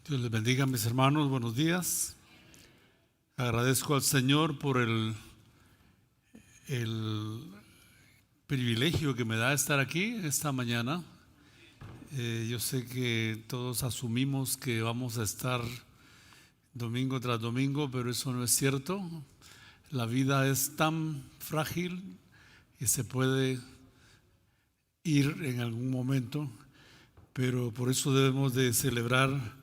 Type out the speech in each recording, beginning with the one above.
Dios les bendiga, mis hermanos, buenos días. Agradezco al Señor por el privilegio que me da estar aquí esta mañana. Yo sé que todos asumimos que vamos a estar domingo tras domingo, pero eso no es cierto. La vida es tan frágil y se puede ir en algún momento, pero por eso debemos de celebrar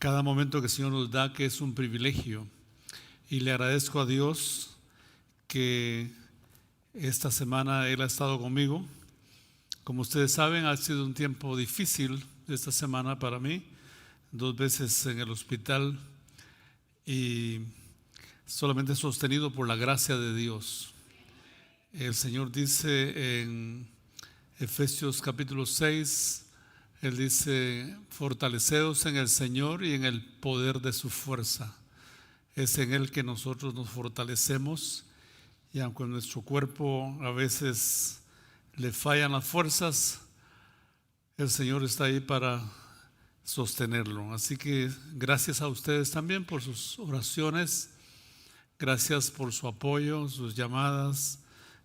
cada momento que el Señor nos da, que es un privilegio. Y le agradezco a Dios que esta semana Él ha estado conmigo. Como ustedes saben, ha sido un tiempo difícil esta semana para mí, 2 veces en el hospital y solamente sostenido por la gracia de Dios. El Señor dice en Efesios capítulo 6, Él dice: fortaleceos en el Señor y en el poder de su fuerza. Es en Él que nosotros nos fortalecemos, y aunque nuestro cuerpo a veces le fallan las fuerzas, el Señor está ahí para sostenerlo. Así que gracias a ustedes también por sus oraciones, gracias por su apoyo, sus llamadas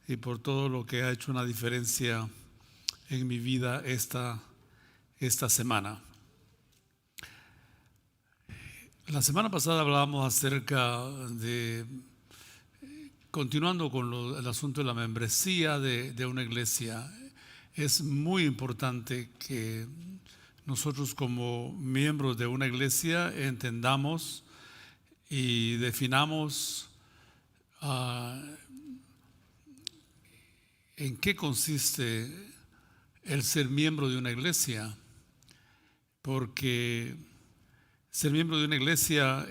y por todo lo que ha hecho una diferencia en mi vida esta semana. La semana pasada hablábamos acerca de, continuando con el asunto de la membresía de una iglesia. Es muy importante que nosotros como miembros de una iglesia entendamos y definamos en qué consiste el ser miembro de una iglesia. Porque ser miembro de una iglesia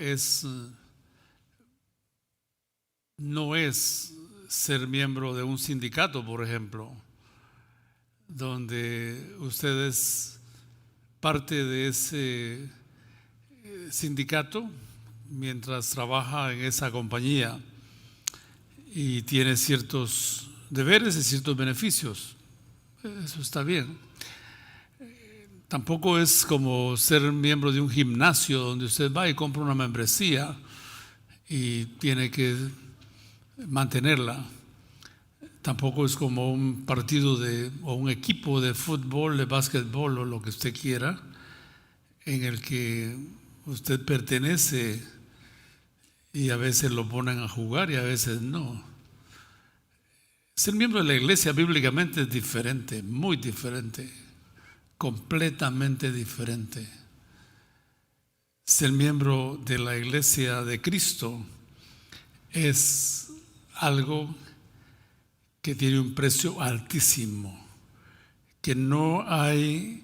no es ser miembro de un sindicato, por ejemplo, donde usted es parte de ese sindicato mientras trabaja en esa compañía y tiene ciertos deberes y ciertos beneficios. Eso está bien. Tampoco es como ser miembro de un gimnasio donde usted va y compra una membresía y tiene que mantenerla. Tampoco es como un partido o un equipo de fútbol, de básquetbol o lo que usted quiera, en el que usted pertenece y a veces lo ponen a jugar y a veces no. Ser miembro de la iglesia bíblicamente es diferente, muy diferente. Completamente diferente. Ser miembro de la iglesia de Cristo es algo que tiene un precio altísimo, que no hay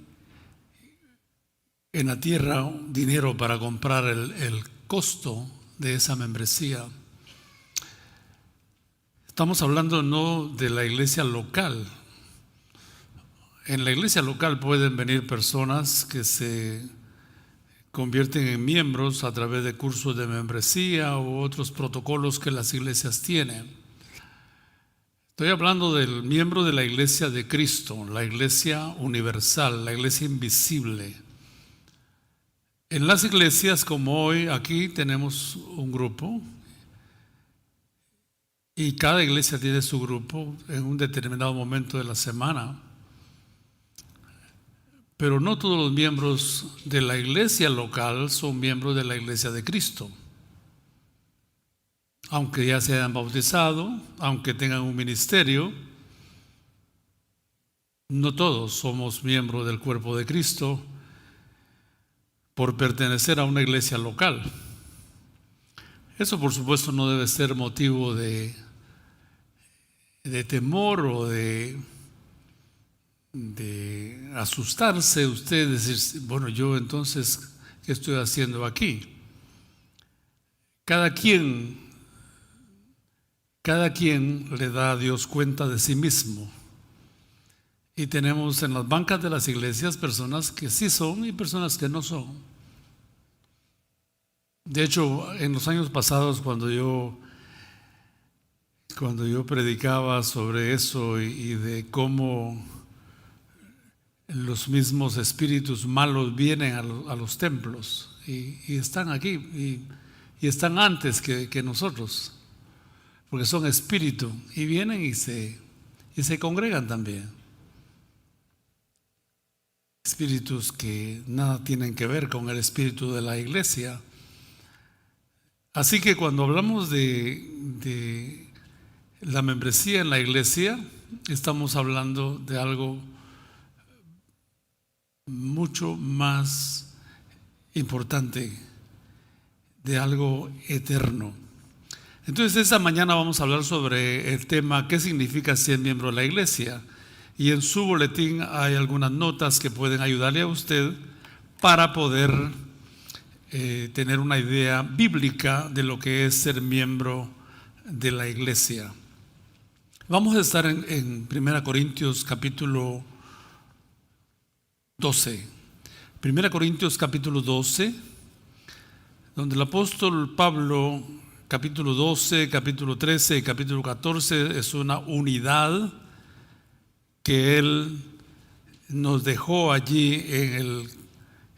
en la tierra dinero para comprar el costo de esa membresía. Estamos hablando no de la iglesia local. En la iglesia local pueden venir personas que se convierten en miembros a través de cursos de membresía u otros protocolos que las iglesias tienen. Estoy hablando del miembro de la iglesia de Cristo, la iglesia universal, la iglesia invisible. En las iglesias como hoy, aquí tenemos un grupo y cada iglesia tiene su grupo en un determinado momento de la semana. Pero no todos los miembros de la iglesia local son miembros de la iglesia de Cristo. Aunque ya se hayan bautizado, aunque tengan un ministerio, no todos somos miembros del cuerpo de Cristo por pertenecer a una iglesia local. Eso, por supuesto, no debe ser motivo de temor o de asustarse usted, decir, bueno, yo entonces, ¿qué estoy haciendo aquí? Cada quien le da a Dios cuenta de sí mismo. Y tenemos en las bancas de las iglesias personas que sí son y personas que no son. De hecho, en los años pasados, cuando yo predicaba sobre eso y de cómo los mismos espíritus malos vienen a los templos y están aquí y están antes que nosotros, porque son espíritu y vienen y se congregan también. Espíritus que nada tienen que ver con el espíritu de la iglesia. Así que cuando hablamos de la membresía en la iglesia, estamos hablando de algo mucho más importante, de algo eterno. Entonces esta mañana vamos a hablar sobre el tema ¿qué significa ser miembro de la iglesia? Y en su boletín hay algunas notas que pueden ayudarle a usted para poder tener una idea bíblica de lo que es ser miembro de la iglesia. Vamos a estar en 1 Corintios capítulo 12. 1 Corintios capítulo 12, donde el apóstol Pablo, capítulo 12, capítulo 13 y capítulo 14 es una unidad que él nos dejó allí en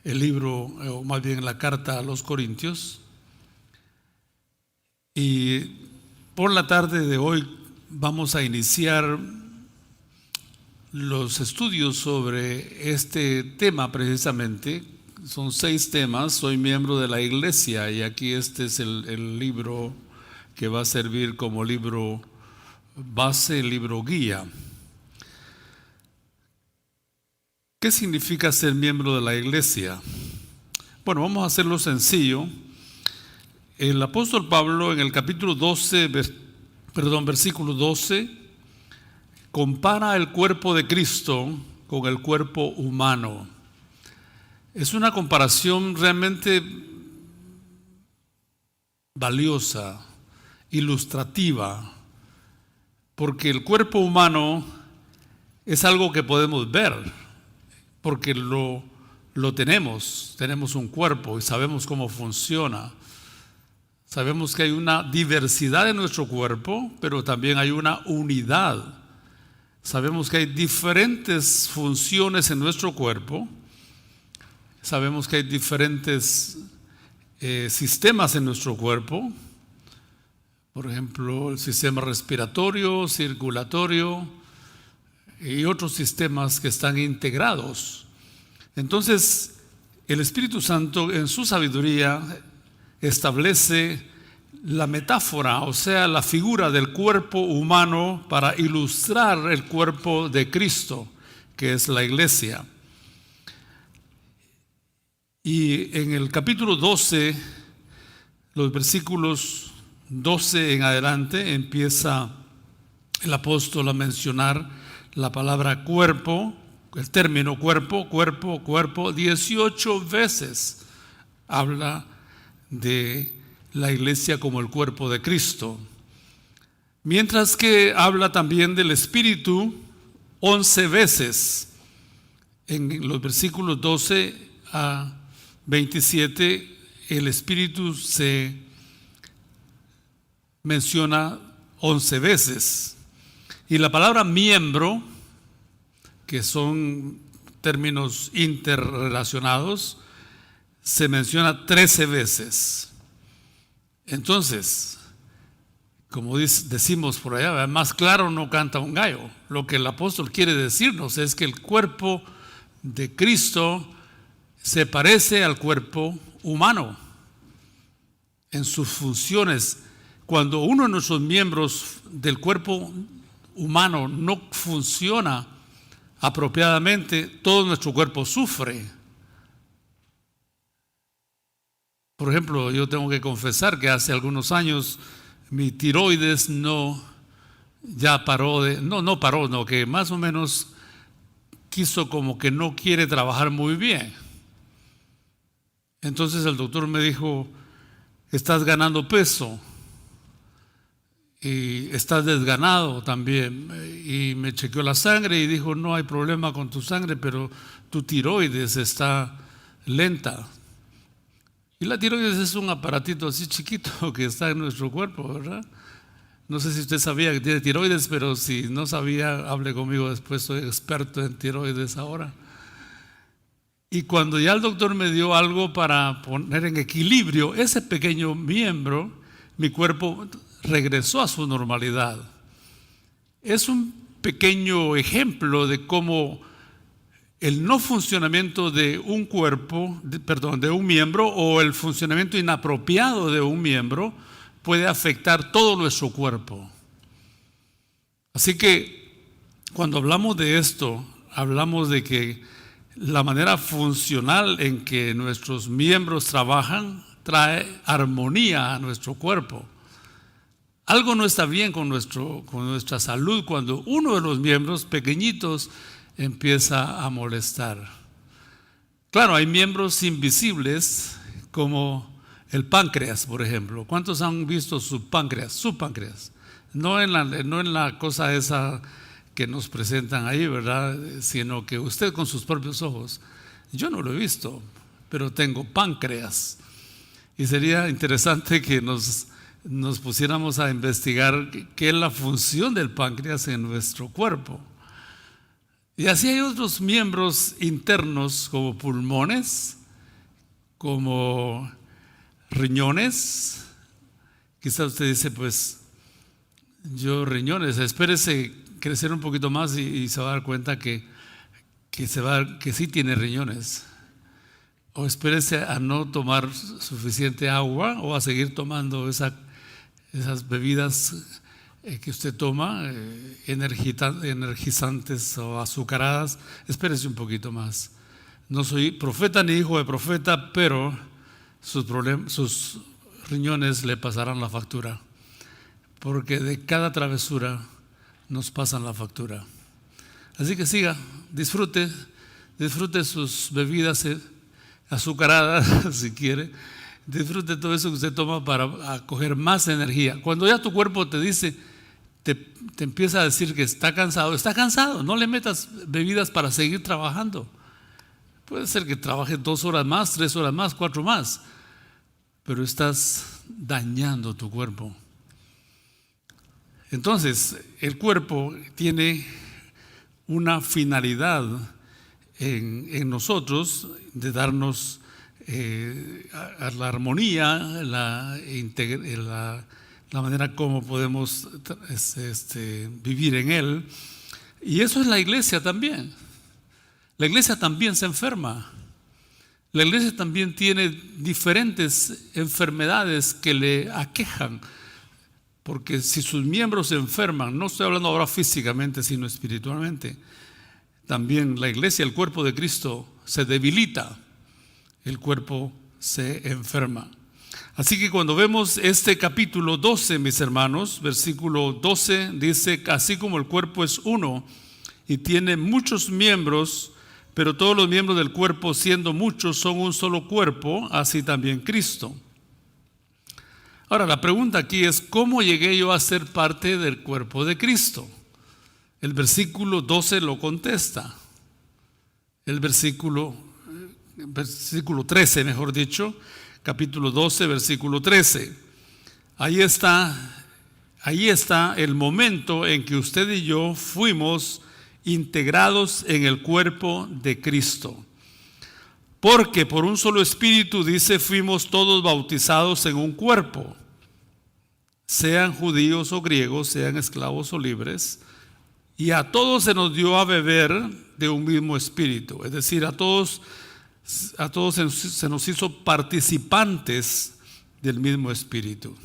el libro, o más bien en la carta a los Corintios. Y por la tarde de hoy vamos a iniciar los estudios sobre este tema precisamente. Son 6 temas. Soy miembro de la iglesia y aquí este es el libro que va a servir como libro base, libro guía. ¿Qué significa ser miembro de la iglesia? Bueno, vamos a hacerlo sencillo. El apóstol Pablo en el capítulo 12, versículo 12, compara el cuerpo de Cristo con el cuerpo humano. Es una comparación realmente valiosa, ilustrativa, porque el cuerpo humano es algo que podemos ver, porque lo tenemos un cuerpo y sabemos cómo funciona. Sabemos que hay una diversidad en nuestro cuerpo, pero también hay una unidad. Sabemos que hay diferentes funciones en nuestro cuerpo. Sabemos que hay diferentes sistemas en nuestro cuerpo. Por ejemplo, el sistema respiratorio, circulatorio y otros sistemas que están integrados. Entonces, el Espíritu Santo en su sabiduría establece la metáfora, o sea, la figura del cuerpo humano para ilustrar el cuerpo de Cristo, que es la iglesia. Y en el capítulo 12, los versículos 12 en adelante, empieza el apóstol a mencionar la palabra cuerpo, el término cuerpo, 18 veces habla de la iglesia como el cuerpo de Cristo. Mientras que habla también del Espíritu 11 veces. En los versículos 12 a 27, el Espíritu se menciona 11 veces. Y la palabra miembro, que son términos interrelacionados, se menciona 13 veces. Entonces, como decimos por allá, más claro no canta un gallo. Lo que el apóstol quiere decirnos es que el cuerpo de Cristo se parece al cuerpo humano en sus funciones. Cuando uno de nuestros miembros del cuerpo humano no funciona apropiadamente, todo nuestro cuerpo sufre. Por ejemplo, yo tengo que confesar que hace algunos años mi tiroides que más o menos quiso como que no quiere trabajar muy bien. Entonces el doctor me dijo, estás ganando peso y estás desganado también, y me chequeó la sangre y dijo, no hay problema con tu sangre, pero tu tiroides está lenta. Y la tiroides es un aparatito así chiquito que está en nuestro cuerpo, ¿verdad? No sé si usted sabía que tiene tiroides, pero si no sabía, hable conmigo después, soy experto en tiroides ahora. Y cuando ya el doctor me dio algo para poner en equilibrio ese pequeño miembro, mi cuerpo regresó a su normalidad. Es un pequeño ejemplo de cómo el no funcionamiento de un cuerpo, de un miembro, o el funcionamiento inapropiado de un miembro puede afectar todo nuestro cuerpo. Así que cuando hablamos de esto, hablamos de que la manera funcional en que nuestros miembros trabajan trae armonía a nuestro cuerpo. Algo no está bien con nuestra salud cuando uno de los miembros pequeñitos empieza a molestar. Claro, hay miembros invisibles como el páncreas, por ejemplo. ¿Cuántos han visto su páncreas? Su páncreas. No en la cosa esa que nos presentan ahí, ¿verdad? Sino que usted con sus propios ojos. Yo no lo he visto, pero tengo páncreas. Y sería interesante que nos pusiéramos a investigar qué es la función del páncreas en nuestro cuerpo. Y así hay otros miembros internos como pulmones, como riñones. Quizás usted dice, pues, yo riñones, espérese crecer un poquito más y se va a dar cuenta que sí tiene riñones. O espérese a no tomar suficiente agua o a seguir tomando esas bebidas que usted toma, energizantes o azucaradas. Espérese un poquito más. No soy profeta ni hijo de profeta, pero sus riñones le pasarán la factura, porque de cada travesura nos pasan la factura. Así que siga, disfrute sus bebidas azucaradas si quiere. Disfrute todo eso que usted toma para coger más energía. Cuando ya tu cuerpo te dice, te empieza a decir que está cansado, no le metas bebidas para seguir trabajando. Puede ser que trabajes 2 horas más, 3 horas más, 4 más, pero estás dañando tu cuerpo. Entonces, el cuerpo tiene una finalidad en nosotros de darnos a la armonía, la manera como podemos vivir en él. Y eso es la iglesia también. La iglesia también se enferma. La iglesia también tiene diferentes enfermedades que le aquejan. Porque si sus miembros se enferman, no estoy hablando ahora físicamente, sino espiritualmente, también la iglesia, el cuerpo de Cristo, se debilita, el cuerpo se enferma. Así que cuando vemos este capítulo 12, mis hermanos, versículo 12, dice: así como el cuerpo es uno y tiene muchos miembros, pero todos los miembros del cuerpo, siendo muchos, son un solo cuerpo, así también Cristo. Ahora, la pregunta aquí es: ¿cómo llegué yo a ser parte del cuerpo de Cristo? El versículo 12 lo contesta. El versículo 13, mejor dicho, capítulo 12, versículo 13. Ahí está el momento en que usted y yo fuimos integrados en el cuerpo de Cristo. Porque por un solo espíritu, dice, fuimos todos bautizados en un cuerpo, sean judíos o griegos, sean esclavos o libres, y a todos se nos dio a beber de un mismo espíritu. Es decir, a todos se nos hizo participantes del mismo espíritu.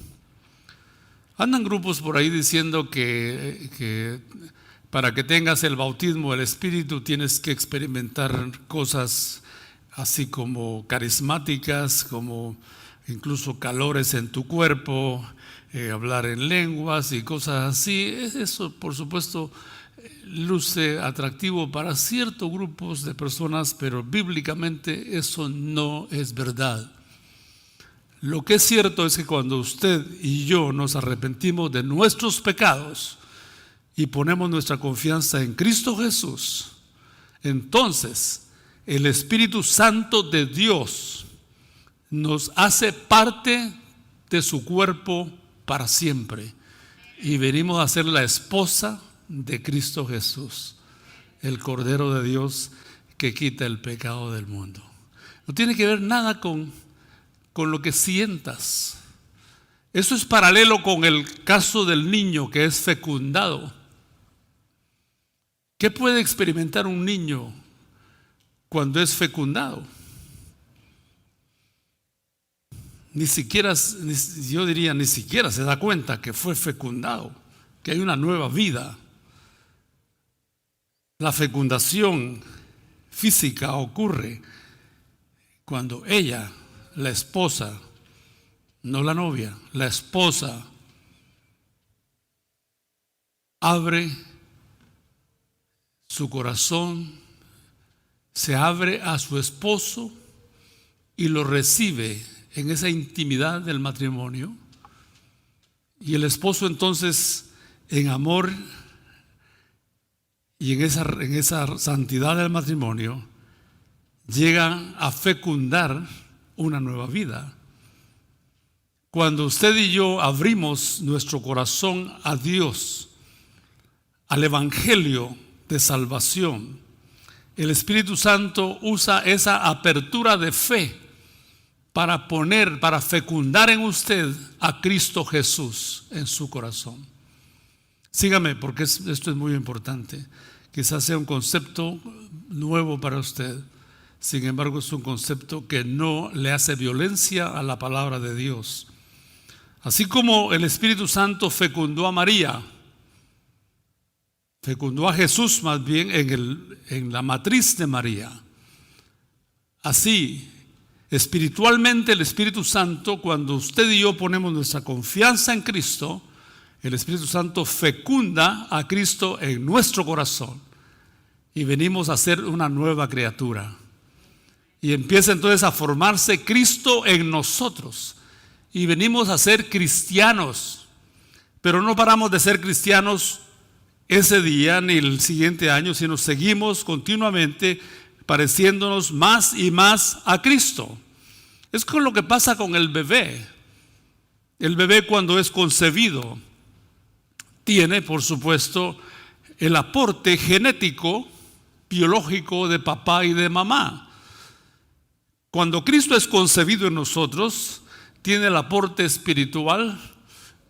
Andan grupos por ahí diciendo que para que tengas el bautismo del espíritu tienes que experimentar cosas así como carismáticas, como incluso calores en tu cuerpo, hablar en lenguas y cosas así. Eso, por supuesto, luce atractivo para ciertos grupos de personas, pero bíblicamente eso no es verdad. Lo que es cierto es que cuando usted y yo nos arrepentimos de nuestros pecados y ponemos nuestra confianza en Cristo Jesús, entonces el Espíritu Santo de Dios nos hace parte de su cuerpo para siempre y venimos a ser la esposa de Cristo Jesús, el Cordero de Dios que quita el pecado del mundo. No tiene que ver nada con lo que sientas. Eso es paralelo con el caso del niño que es fecundado. ¿Qué puede experimentar un niño cuando es fecundado? Ni siquiera se da cuenta que fue fecundado, que hay una nueva vida. La fecundación física ocurre cuando ella, la esposa, no la novia, la esposa, abre su corazón, se abre a su esposo y lo recibe en esa intimidad del matrimonio. Y el esposo entonces, en amor y en esa santidad del matrimonio, llega a fecundar una nueva vida. Cuando usted y yo abrimos nuestro corazón a Dios, al Evangelio de salvación, el Espíritu Santo usa esa apertura de fe para fecundar en usted a Cristo Jesús en su corazón. Sígame, porque esto es muy importante. Quizás sea un concepto nuevo para usted. Sin embargo, es un concepto que no le hace violencia a la palabra de Dios. Así como el Espíritu Santo fecundó a María, fecundó a Jesús más bien en la matriz de María. Así, espiritualmente el Espíritu Santo, cuando usted y yo ponemos nuestra confianza en Cristo, el Espíritu Santo fecunda a Cristo en nuestro corazón y venimos a ser una nueva criatura. Y empieza entonces a formarse Cristo en nosotros y venimos a ser cristianos, pero no paramos de ser cristianos ese día ni el siguiente año, sino seguimos continuamente pareciéndonos más y más a Cristo. Es con lo que pasa con el bebé. El bebé, cuando es concebido, tiene, por supuesto, el aporte genético, biológico de papá y de mamá. Cuando Cristo es concebido en nosotros, tiene el aporte espiritual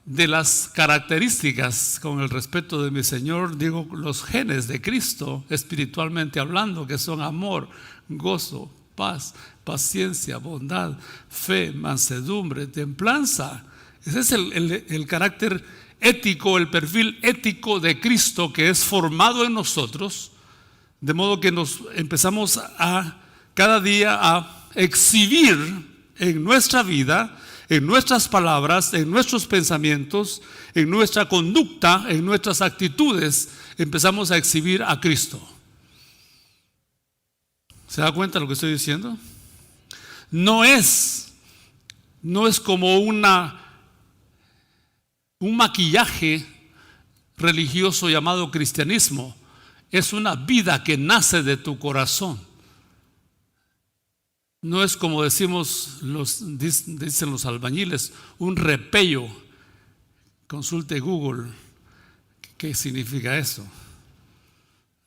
de las características, con el respeto de mi Señor, digo, los genes de Cristo, espiritualmente hablando, que son amor, gozo, paz, paciencia, bondad, fe, mansedumbre, templanza. Ese es el carácter ético, el perfil ético de Cristo que es formado en nosotros, de modo que nos empezamos a cada día a exhibir en nuestra vida, en nuestras palabras, en nuestros pensamientos, en nuestra conducta, en nuestras actitudes, empezamos a exhibir a Cristo. ¿Se da cuenta de lo que estoy diciendo? No es como un maquillaje religioso llamado cristianismo. Es una vida que nace de tu corazón. No es como dicen los albañiles, un repello. Consulte Google qué significa eso.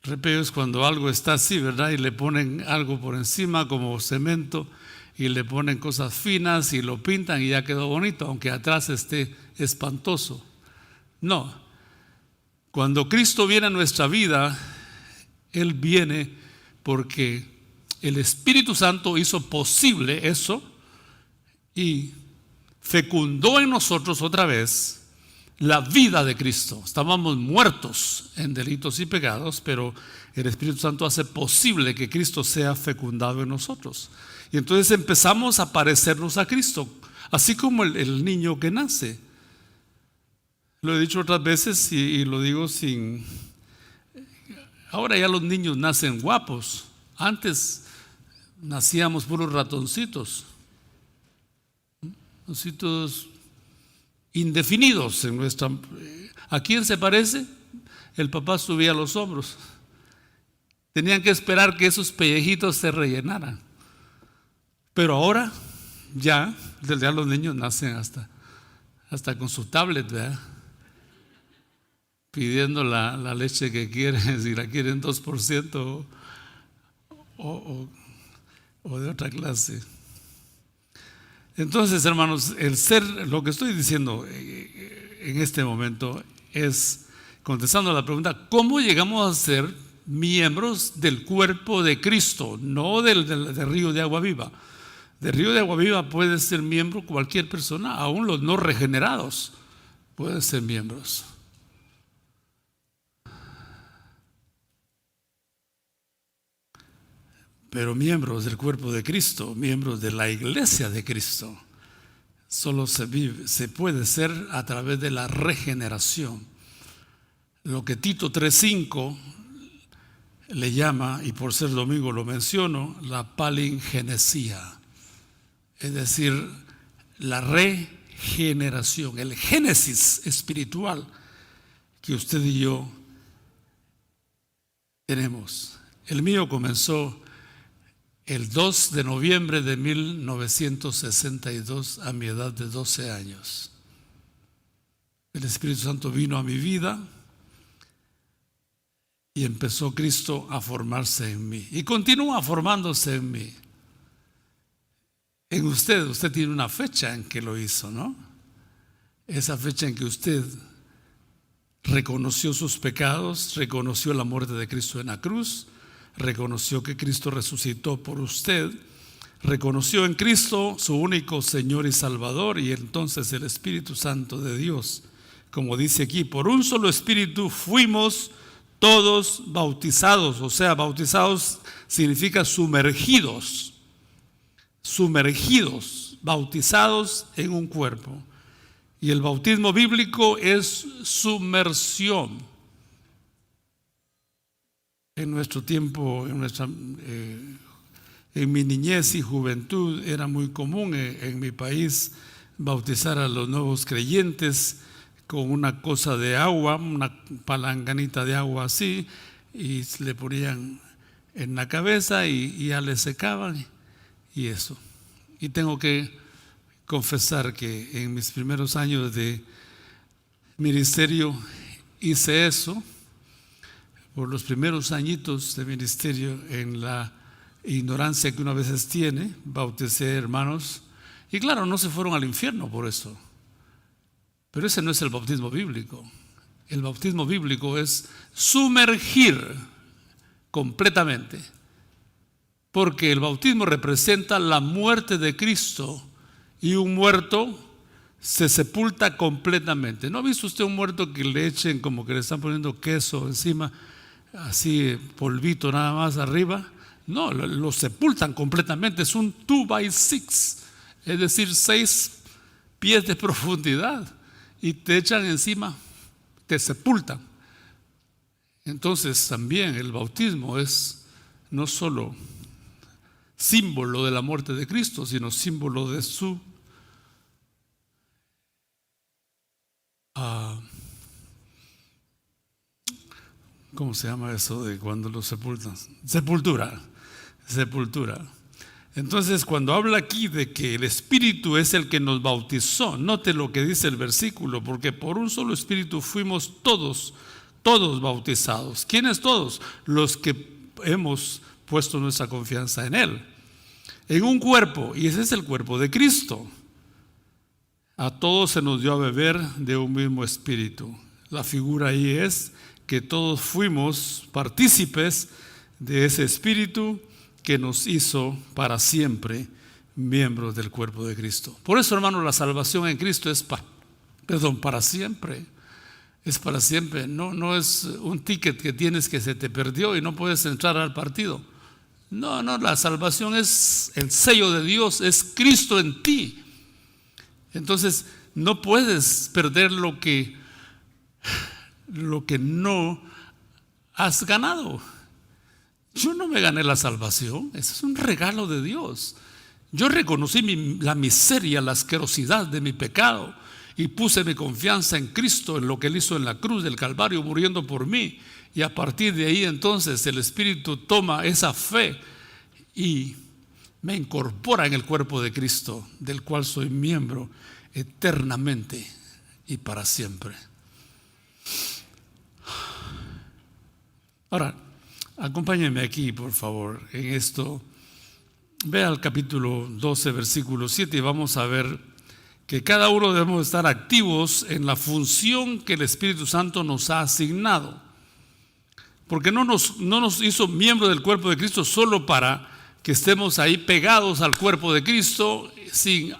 Repello es cuando algo está así, ¿verdad? Y le ponen algo por encima como cemento y le ponen cosas finas y lo pintan y ya quedó bonito, aunque atrás esté espantoso. No. Cuando Cristo viene a nuestra vida, Él viene porque el Espíritu Santo hizo posible eso y fecundó en nosotros otra vez la vida de Cristo. Estábamos muertos en delitos y pecados, pero el Espíritu Santo hace posible que Cristo sea fecundado en nosotros. Y entonces empezamos a parecernos a Cristo, así como el niño que nace. Lo he dicho otras veces y lo digo sin... Ahora ya los niños nacen guapos. Antes nacíamos puros ratoncitos indefinidos en nuestra... ¿A quién se parece? El papá subía a los hombros. Tenían que esperar que esos pellejitos se rellenaran. Pero ahora ya los niños nacen hasta con su tablet, ¿verdad? Pidiendo la leche que quieren, si la quieren 2% o de otra clase. Entonces, hermanos, el ser, lo que estoy diciendo en este momento es, contestando a la pregunta, ¿cómo llegamos a ser miembros del cuerpo de Cristo? No del río de agua viva. Del río de agua viva puede ser miembro cualquier persona, aún los no regenerados pueden ser miembros. Pero miembros del cuerpo de Cristo, miembros de la iglesia de Cristo, solo se puede ser a través de la regeneración. Lo que Tito 3:5 le llama, y por ser domingo lo menciono, la palingenesia, es decir, la regeneración, el génesis espiritual que usted y yo tenemos. El mío comenzó el 2 de noviembre de 1962 a mi edad de 12 años. El Espíritu Santo vino a mi vida y empezó Cristo a formarse en mí y continúa formándose en mí. En usted tiene una fecha en que lo hizo, ¿no? Esa fecha en que usted reconoció sus pecados, reconoció la muerte de Cristo en la cruz, reconoció que Cristo resucitó por usted, reconoció en Cristo su único Señor y Salvador, y entonces el Espíritu Santo de Dios, como dice aquí, por un solo Espíritu fuimos todos bautizados. O sea, bautizados significa sumergidos, bautizados en un cuerpo. Y el bautismo bíblico es sumersión. En nuestro tiempo, en mi niñez y juventud, era muy común en mi país bautizar a los nuevos creyentes con una cosa de agua, una palanganita de agua así, y le ponían en la cabeza y ya le secaban y eso. Y tengo que confesar que en mis primeros años de ministerio hice eso. Por los primeros añitos de ministerio, en la ignorancia que uno a veces tiene, bauticé hermanos, y claro, no se fueron al infierno por eso. Pero ese no es el bautismo bíblico. El bautismo bíblico es sumergir completamente, porque el bautismo representa la muerte de Cristo, y un muerto se sepulta completamente. ¿No ha visto usted un muerto que le echen como que le están poniendo queso encima, así polvito nada más arriba? No, lo sepultan completamente. Es un 2x6, es decir, 6 pies de profundidad, y te echan encima, te sepultan. Entonces también el bautismo es no solo símbolo de la muerte de Cristo, sino símbolo de su ¿cómo se llama eso de cuando los sepultan? Sepultura. Entonces, cuando habla aquí de que el Espíritu es el que nos bautizó, note lo que dice el versículo, porque por un solo Espíritu fuimos todos bautizados. ¿Quiénes todos? Los que hemos puesto nuestra confianza en Él. En un cuerpo, y ese es el cuerpo de Cristo. A todos se nos dio a beber de un mismo Espíritu. La figura ahí es que todos fuimos partícipes de ese Espíritu que nos hizo para siempre miembros del cuerpo de Cristo. Por eso, hermano, la salvación en Cristo es para siempre. Es para siempre. No es un ticket que tienes que se te perdió y no puedes entrar al partido. No, la salvación es el sello de Dios, es Cristo en ti. Entonces, no puedes perder lo que no has ganado. Yo no me gané la salvación, eso es un regalo de Dios. Yo reconocí la miseria, la asquerosidad de mi pecado y puse mi confianza en Cristo, en lo que Él hizo en la cruz del Calvario, muriendo por mí. Y a partir de ahí entonces el Espíritu toma esa fe y me incorpora en el cuerpo de Cristo, del cual soy miembro eternamente y para siempre. Ahora, Acompáñenme aquí, por favor, en esto. Ve al capítulo 12, versículo 7 y vamos a ver que cada uno debemos estar activos en la función que el Espíritu Santo nos ha asignado. Porque no nos hizo miembros del cuerpo de Cristo solo para que estemos ahí pegados al cuerpo de Cristo sin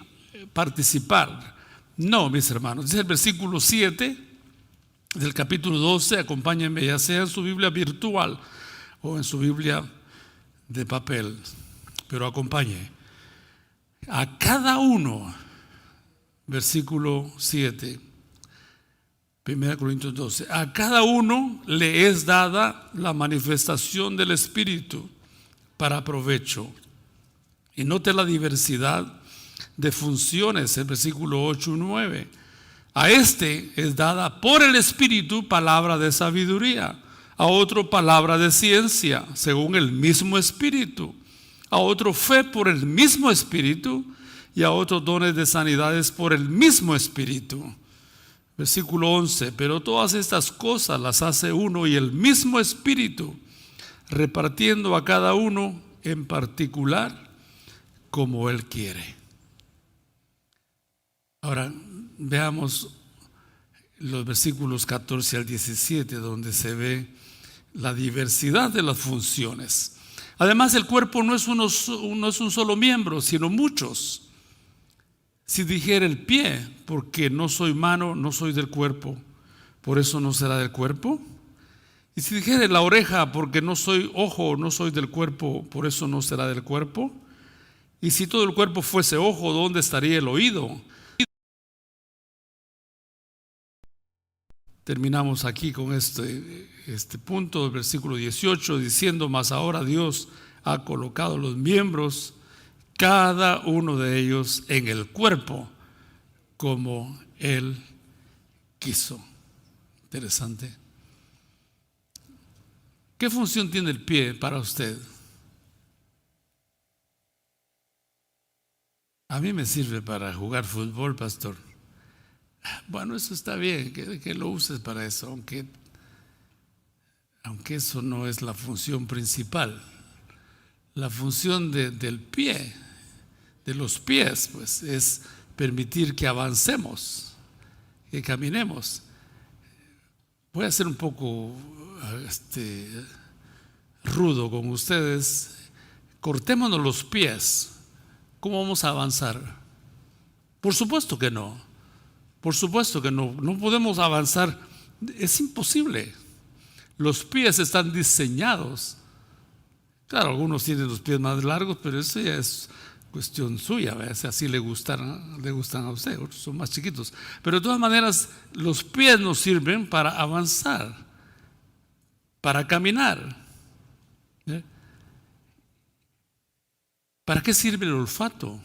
participar. No, mis hermanos, dice el versículo 7 del capítulo 12, acompáñenme ya sea en su Biblia virtual o en su Biblia de papel, pero acompañe. A cada uno, versículo 7, 1 Corintios 12, a cada uno le es dada la manifestación del Espíritu para provecho. Y note la diversidad de funciones, el versículo 8 y 9. A este es dada por el Espíritu palabra de sabiduría, a otro palabra de ciencia, según el mismo Espíritu, a otro fe por el mismo Espíritu, y a otros dones de sanidades por el mismo Espíritu. Versículo 11, pero todas estas cosas las hace uno y el mismo Espíritu, repartiendo a cada uno en particular como Él quiere. Ahora veamos los versículos 14 al 17, donde se ve la diversidad de las funciones. Además, el cuerpo no es un solo miembro, sino muchos. Si dijera el pie, porque no soy mano, no soy del cuerpo, por eso no será del cuerpo. Y si dijera la oreja, porque no soy ojo, no soy del cuerpo, por eso no será del cuerpo. Y si todo el cuerpo fuese ojo, ¿dónde estaría el oído? Terminamos aquí con este punto del versículo 18, diciendo: mas ahora Dios ha colocado los miembros, cada uno de ellos, en el cuerpo como Él quiso. Interesante. ¿Qué función tiene el pie para usted? A mí me sirve para jugar fútbol, pastor. Bueno, eso está bien, que lo uses para eso, aunque eso no es la función principal. La función del pie, de los pies, pues es permitir que avancemos, que caminemos. Voy a ser un poco rudo con ustedes. Cortémonos los pies. ¿Cómo vamos a avanzar? Por supuesto que no. Por supuesto que no podemos avanzar, es imposible. Los pies están diseñados. Claro, algunos tienen los pies más largos, pero eso ya es cuestión suya, si así le gustan a usted, otros son más chiquitos. Pero de todas maneras, los pies nos sirven para avanzar, para caminar. ¿Para qué sirve el olfato?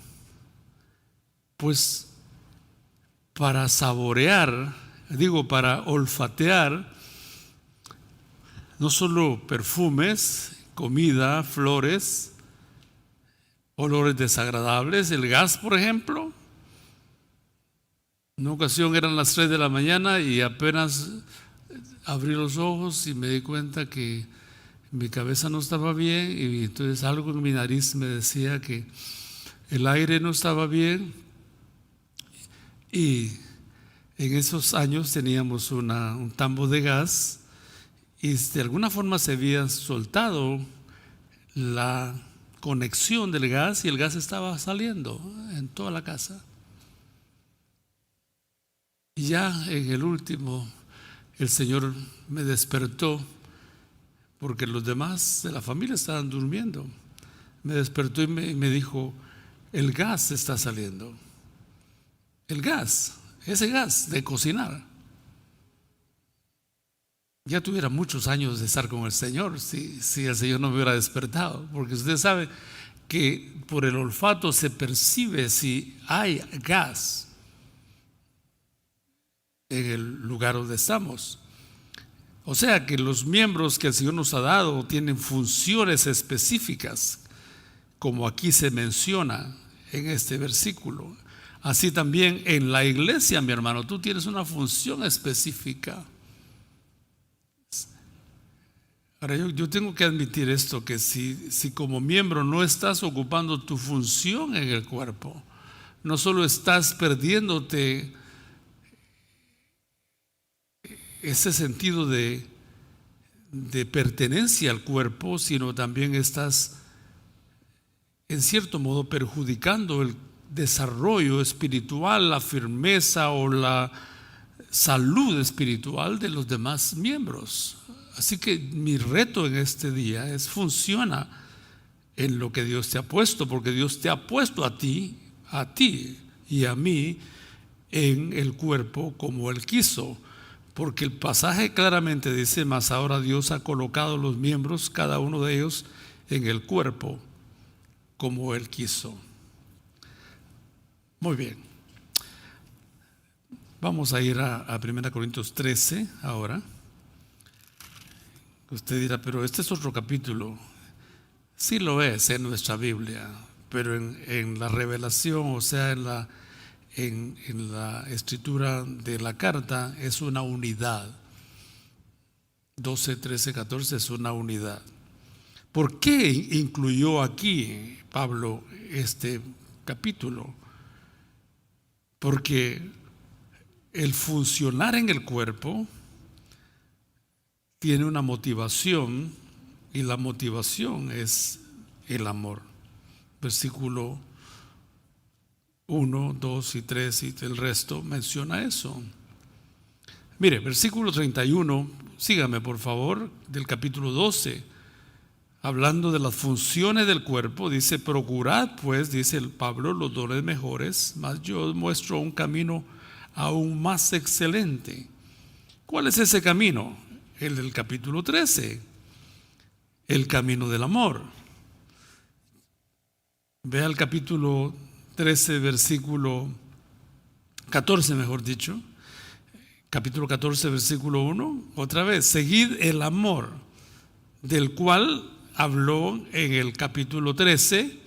Pues para saborear, para olfatear, no solo perfumes, comida, flores, olores desagradables, el gas, por ejemplo. En una ocasión eran las 3 de la mañana y apenas abrí los ojos y me di cuenta que mi cabeza no estaba bien, y entonces algo en mi nariz me decía que el aire no estaba bien. Y en esos años teníamos un tambo de gas, y de alguna forma se había soltado la conexión del gas y el gas estaba saliendo en toda la casa. Y ya en el último, el Señor me despertó, porque los demás de la familia estaban durmiendo. Me despertó y me dijo: el gas está saliendo. El gas, ese gas de cocinar. Ya tuviera muchos años de estar con el Señor si el Señor no me hubiera despertado, porque usted sabe que por el olfato se percibe si hay gas en el lugar donde estamos. O sea que los miembros que el Señor nos ha dado tienen funciones específicas, como aquí se menciona en este versículo. Así también en la iglesia, mi hermano, tú tienes una función específica. Ahora yo tengo que admitir esto, que si como miembro no estás ocupando tu función en el cuerpo, no solo estás perdiéndote ese sentido de pertenencia al cuerpo, sino también estás en cierto modo perjudicando el desarrollo espiritual, la firmeza o la salud espiritual de los demás miembros. Así que mi reto en este día es: funciona en lo que Dios te ha puesto, porque Dios te ha puesto a ti y a mí en el cuerpo como Él quiso. Porque el pasaje claramente dice: mas ahora Dios ha colocado los miembros, cada uno de ellos, en el cuerpo como Él quiso. Muy bien. Vamos a ir a 1 Corintios 13 ahora. Usted dirá: pero este es otro capítulo. Sí lo es en nuestra Biblia, pero en la revelación, o sea, en la escritura de la carta, es una unidad. 12, 13, 14 es una unidad. ¿Por qué incluyó aquí Pablo este capítulo? Porque el funcionar en el cuerpo tiene una motivación, y la motivación es el amor. Versículo 1, 2 y 3 y el resto menciona eso. Mire, versículo 31, sígame por favor, del capítulo 12, hablando de las funciones del cuerpo, dice: procurad pues, dice el Pablo, los dones mejores, mas yo os muestro un camino aún más excelente. ¿Cuál es ese camino? El del capítulo 13, el camino del amor. Vea el capítulo 13, versículo 14, mejor dicho. Capítulo 14, versículo 1. Otra vez: seguid el amor, del cual habló en el capítulo 13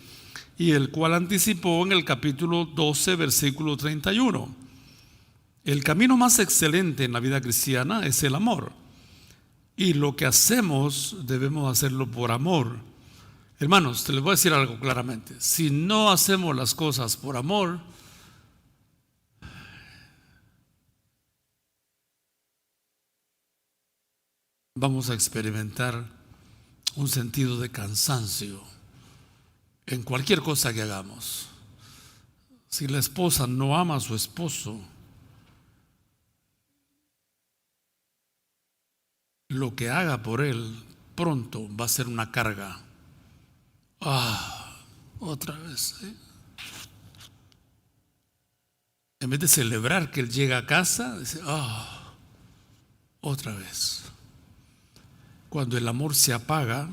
y el cual anticipó en el capítulo 12, versículo 31. El camino más excelente en la vida cristiana es el amor. Y lo que hacemos debemos hacerlo por amor. Hermanos, te les voy a decir algo claramente: si no hacemos las cosas por amor, vamos a experimentar un sentido de cansancio en cualquier cosa que hagamos. Si la esposa no ama a su esposo, lo que haga por él pronto va a ser una carga. Otra vez, ¿eh? En vez de celebrar que él llega a casa, dice: otra vez. Cuando el amor se apaga,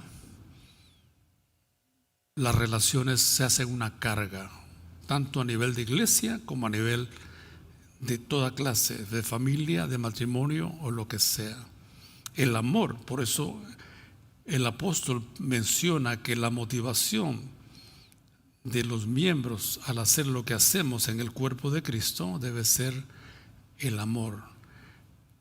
las relaciones se hacen una carga, tanto a nivel de iglesia como a nivel de toda clase, de familia, de matrimonio o lo que sea. El amor, por eso el apóstol menciona que la motivación de los miembros al hacer lo que hacemos en el cuerpo de Cristo debe ser el amor.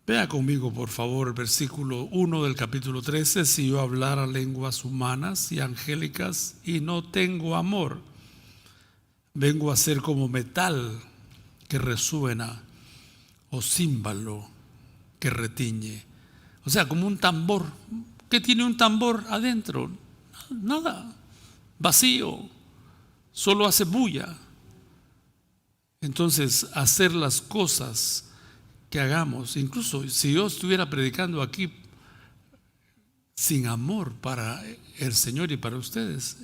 Vea conmigo por favor el versículo 1 del capítulo 13: si yo hablara lenguas humanas y angélicas y no tengo amor, vengo a ser como metal que resuena o címbalo que retiñe. O sea, como un tambor. ¿Qué tiene un tambor adentro? Nada, vacío, solo hace bulla. Entonces, hacer las cosas que hagamos, incluso si yo estuviera predicando aquí sin amor para el Señor y para ustedes,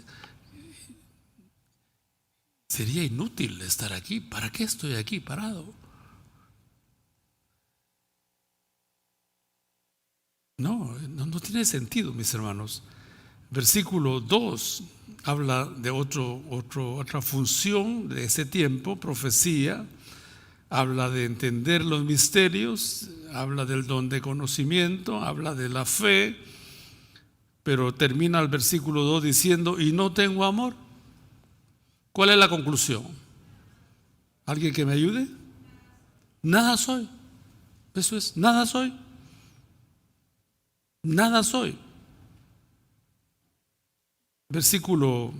sería inútil estar aquí. ¿Para qué estoy aquí parado? No tiene sentido, mis hermanos. Versículo 2 habla de otra función de ese tiempo: profecía. Habla de entender los misterios, habla del don de conocimiento, habla de la fe, pero termina el versículo 2 diciendo: y no tengo amor. ¿Cuál es la conclusión? ¿Alguien que me ayude? Nada soy. Eso es, nada soy. Nada soy. Versículo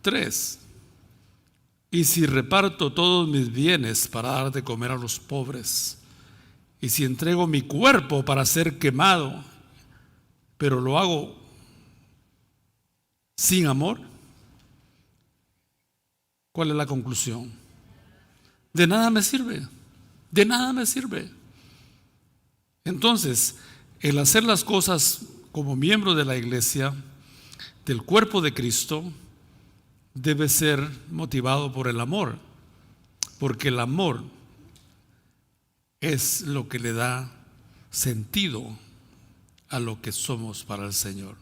3. Y si reparto todos mis bienes para dar de comer a los pobres, y si entrego mi cuerpo para ser quemado, pero lo hago sin amor, ¿cuál es la conclusión? De nada me sirve, de nada me sirve. Entonces, el hacer las cosas como miembro de la iglesia, del cuerpo de Cristo, debe ser motivado por el amor, porque el amor es lo que le da sentido a lo que somos para el Señor.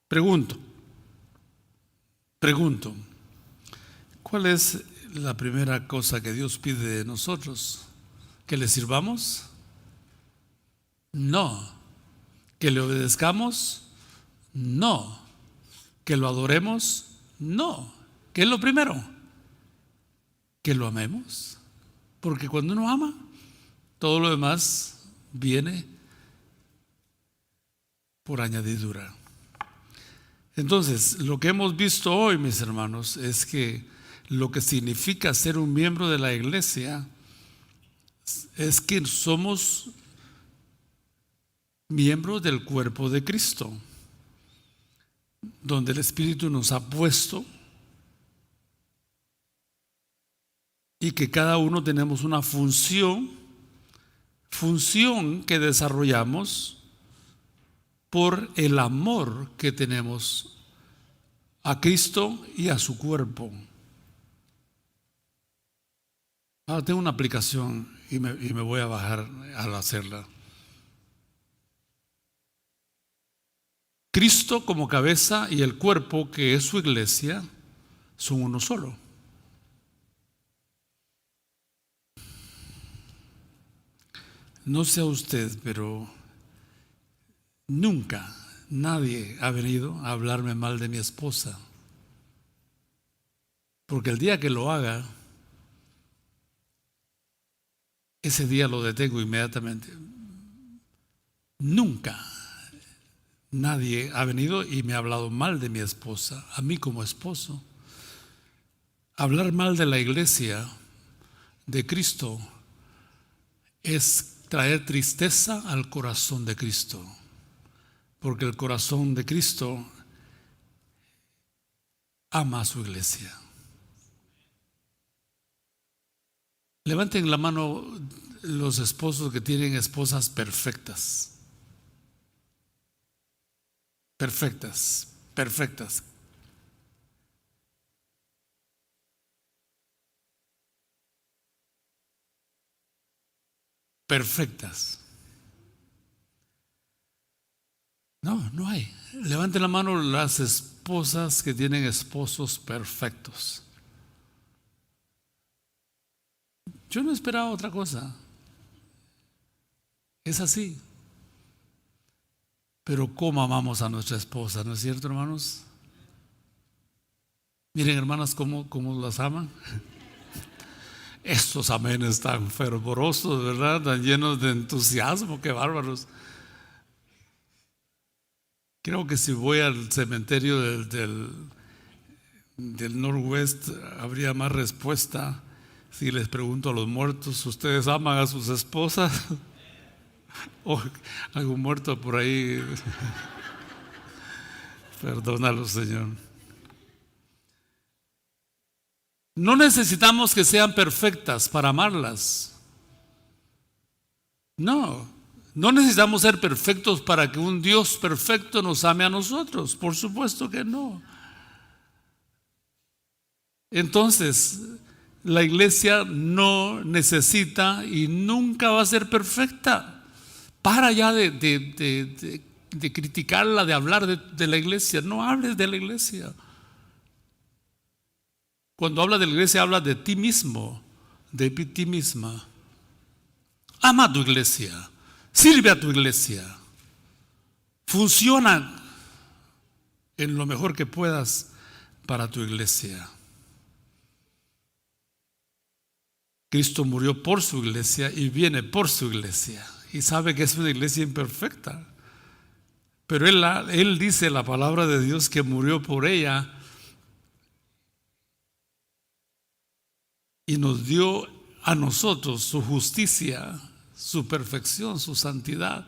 Pregunto, ¿cuál es la primera cosa que Dios pide de nosotros? ¿Que le sirvamos? No. ¿Que le obedezcamos? No. ¿Que lo adoremos? No. ¿Qué es lo primero? Que lo amemos. Porque cuando uno ama, todo lo demás viene por añadidura. Entonces, lo que hemos visto hoy, mis hermanos, es que lo que significa ser un miembro de la iglesia es que somos miembros del cuerpo de Cristo, donde el Espíritu nos ha puesto y que cada uno tenemos una función que desarrollamos por el amor que tenemos a Cristo y a su cuerpo. Ahora tengo una aplicación y me voy a bajar al hacerla. Cristo como cabeza y el cuerpo, que es su iglesia, son uno solo. No sé a usted, pero nunca nadie ha venido a hablarme mal de mi esposa. Porque el día que lo haga, ese día lo detengo inmediatamente. Nunca nadie ha venido y me ha hablado mal de mi esposa, a mí como esposo. Hablar mal de la iglesia de Cristo es traer tristeza al corazón de Cristo, porque el corazón de Cristo ama a su iglesia. Levanten la mano los esposos que tienen esposas perfectas. Perfectas, perfectas. Perfectas. No hay. Levanten la mano las esposas que tienen esposos perfectos. Yo no esperaba otra cosa. Es así. Pero cómo amamos a nuestra esposa, ¿no es cierto, hermanos? Miren, hermanas, cómo las aman. Estos amenes tan fervorosos, ¿verdad? Tan llenos de entusiasmo, qué bárbaros. Creo que si voy al cementerio del Northwest, habría más respuesta si les pregunto a los muertos: ¿ustedes aman a sus esposas? O algún muerto por ahí. Perdónalo, Señor. No necesitamos que sean perfectas para amarlas. No necesitamos ser perfectos para que un Dios perfecto nos ame a nosotros. Por supuesto que no. Entonces, la iglesia no necesita y nunca va a ser perfecta. Para ya de criticarla, de hablar de la iglesia. No hables de la iglesia. Cuando habla de la iglesia, habla de ti mismo, de ti misma. Ama a tu iglesia, sirve a tu iglesia, funciona en lo mejor que puedas para tu iglesia. Cristo murió por su iglesia y viene por su iglesia, y sabe que es una iglesia imperfecta, Pero él dice la palabra de Dios que murió por ella y nos dio a nosotros su justicia, su perfección, su santidad.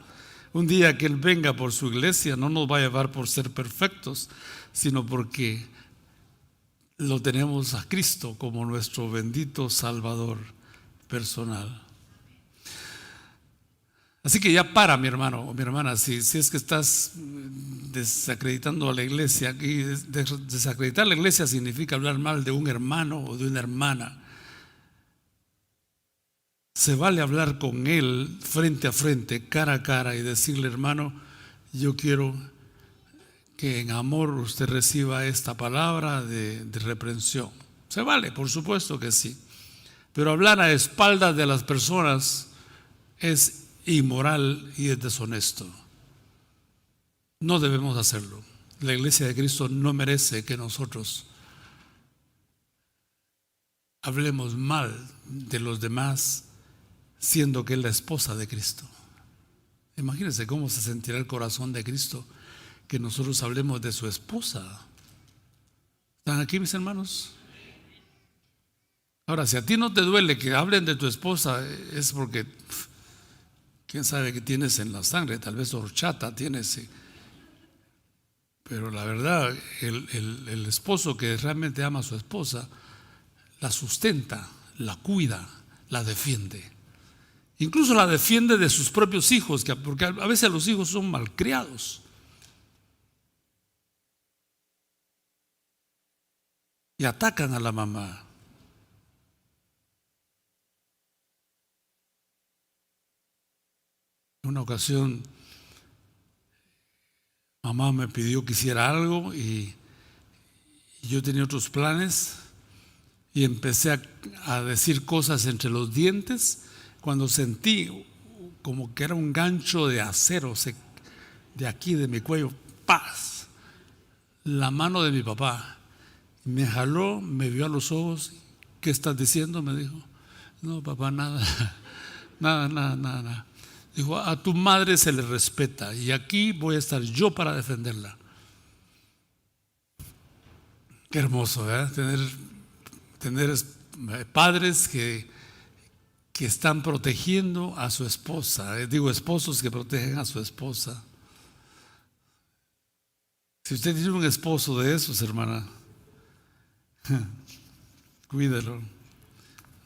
Un día que Él venga por su iglesia no nos va a llevar por ser perfectos, sino porque lo tenemos a Cristo como nuestro bendito Salvador personal. Así que ya para, mi hermano o mi hermana, si es que estás desacreditando a la iglesia, y desacreditar la iglesia significa hablar mal de un hermano o de una hermana. Se vale hablar con él frente a frente, cara a cara, y decirle: hermano, yo quiero que en amor usted reciba esta palabra de reprensión. Se vale, por supuesto que sí. Pero hablar a espaldas de las personas es inmoral y es deshonesto. No debemos hacerlo. La iglesia de Cristo no merece que nosotros hablemos mal de los demás, siendo que es la esposa de Cristo. Imagínense cómo se sentirá el corazón de Cristo que nosotros hablemos de su esposa. ¿Están aquí, mis hermanos? Ahora, si a ti no te duele que hablen de tu esposa, es porque quién sabe qué tienes en la sangre, tal vez horchata tienes. Pero la verdad, el esposo que realmente ama a su esposa, la sustenta, la cuida, la defiende. Incluso la defiende de sus propios hijos, porque a veces los hijos son malcriados. Y atacan a la mamá. En una ocasión, mamá me pidió que hiciera algo y yo tenía otros planes y empecé a decir cosas entre los dientes cuando sentí como que era un gancho de acero de aquí de mi cuello, ¡paz! La mano de mi papá me jaló, me vio a los ojos. ¿Qué estás diciendo?, me dijo. No, papá, nada, nada. Dijo: a tu madre se le respeta y aquí voy a estar yo para defenderla. Qué hermoso, tener padres que están protegiendo a su esposa. Digo, esposos que protegen a su esposa. Si usted tiene un esposo de esos, hermana, cuídelo.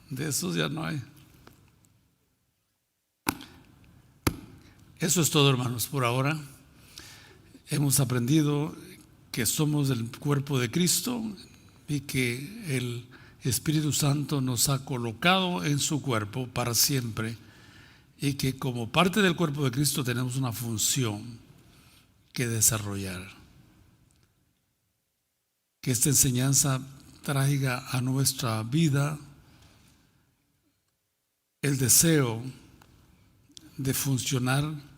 De esos ya no hay. Eso es todo, hermanos, por ahora. Hemos aprendido que somos el cuerpo de Cristo y que el Espíritu Santo nos ha colocado en su cuerpo para siempre, y que como parte del cuerpo de Cristo tenemos una función que desarrollar. Que esta enseñanza traiga a nuestra vida el deseo de funcionar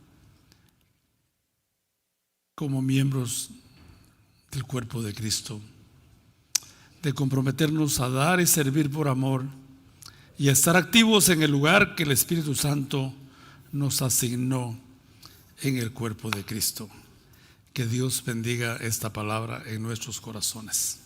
como miembros del cuerpo de Cristo, de comprometernos a dar y servir por amor y a estar activos en el lugar que el Espíritu Santo nos asignó en el cuerpo de Cristo. Que Dios bendiga esta palabra en nuestros corazones.